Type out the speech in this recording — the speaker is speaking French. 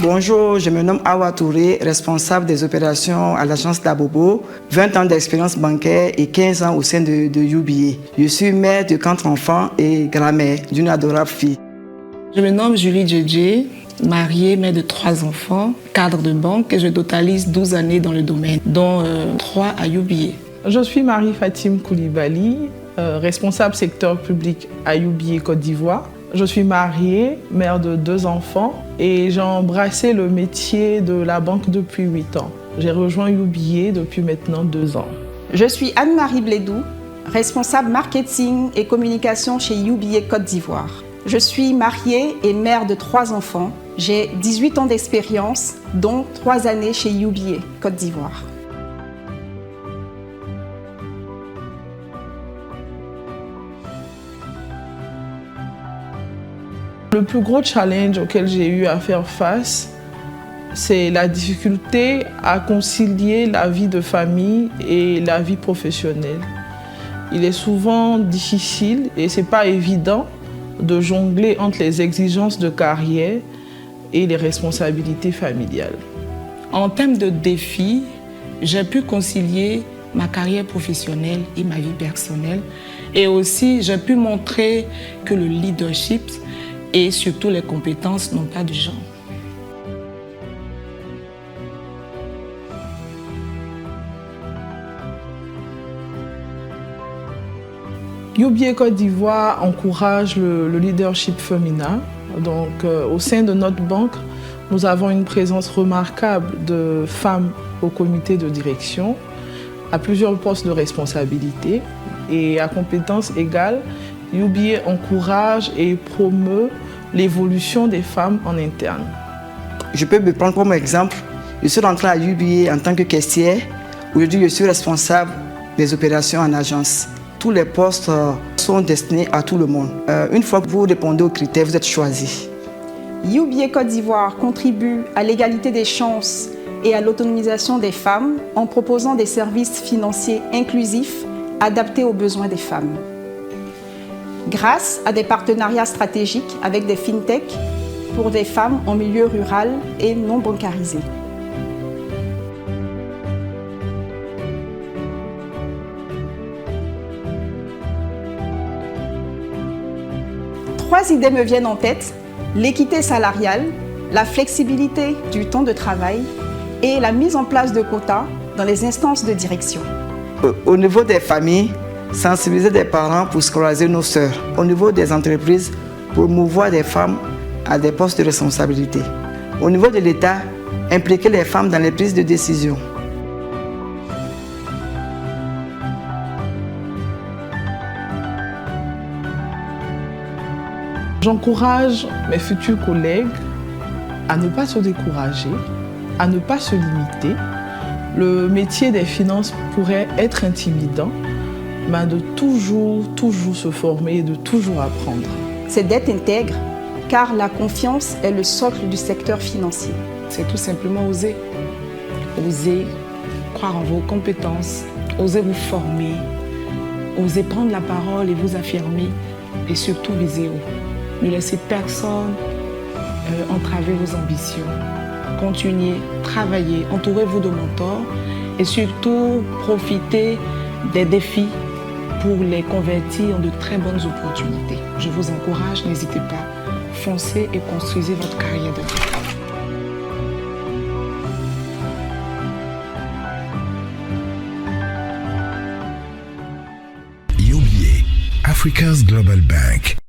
Bonjour, je me nomme Awa Touré, responsable des opérations à l'agence Dabobo, 20 ans d'expérience bancaire et 15 ans au sein de UBA. Je suis mère de 4 enfants et grand-mère d'une adorable fille. Je me nomme Julie Djedje, mariée, mère de 3 enfants, cadre de banque et je totalise 12 années dans le domaine, dont 3 à UBA. Je suis Marie-Fatim Koulibaly, responsable secteur public à UBA Côte d'Ivoire. Je suis mariée, mère de 2 enfants et j'ai embrassé le métier de la banque depuis 8 ans. J'ai rejoint UBA depuis maintenant 2 ans. Je suis Anne-Marie Blédou, responsable marketing et communication chez UBA Côte d'Ivoire. Je suis mariée et mère de 3 enfants. J'ai 18 ans d'expérience, dont 3 années chez UBA Côte d'Ivoire. Le plus gros challenge auquel j'ai eu à faire face, c'est la difficulté à concilier la vie de famille et la vie professionnelle. Il est souvent difficile et ce n'est pas évident de jongler entre les exigences de carrière et les responsabilités familiales. En termes de défis, j'ai pu concilier ma carrière professionnelle et ma vie personnelle. Et aussi, j'ai pu montrer que le leadership et surtout les compétences n'ont pas de genre. UBA Côte d'Ivoire encourage le leadership féminin. Donc, au sein de notre banque, nous avons une présence remarquable de femmes au comité de direction, à plusieurs postes de responsabilité et à compétences égales. UBA encourage et promeut l'évolution des femmes en interne. Je peux me prendre comme exemple. Je suis rentrée à UBA en tant que caissière. Aujourd'hui, je suis responsable des opérations en agence. Tous les postes sont destinés à tout le monde. Une fois que vous répondez aux critères, vous êtes choisi. UBA Côte d'Ivoire contribue à l'égalité des chances et à l'autonomisation des femmes en proposant des services financiers inclusifs adaptés aux besoins des femmes. Grâce à des partenariats stratégiques avec des fintechs pour des femmes en milieu rural et non bancarisé. Trois idées me viennent en tête: l'équité salariale, la flexibilité du temps de travail et la mise en place de quotas dans les instances de direction. Au niveau des familles, sensibiliser des parents pour scolariser nos sœurs. Au niveau des entreprises, promouvoir des femmes à des postes de responsabilité. Au niveau de l'État, impliquer les femmes dans les prises de décision. J'encourage mes futurs collègues à ne pas se décourager, à ne pas se limiter. Le métier des finances pourrait être intimidant, mais de toujours se former et de toujours apprendre. C'est d'être intègre, car la confiance est le socle du secteur financier. C'est tout simplement oser. Oser croire en vos compétences, oser vous former, oser prendre la parole et vous affirmer, et surtout viser haut. Ne laissez personne entraver vos ambitions. Continuez, travaillez, entourez-vous de mentors et surtout profitez des défis pour les convertir en de très bonnes opportunités. Je vous encourage, n'hésitez pas, foncez et construisez votre carrière de travail. UBA, Africa's Global Bank.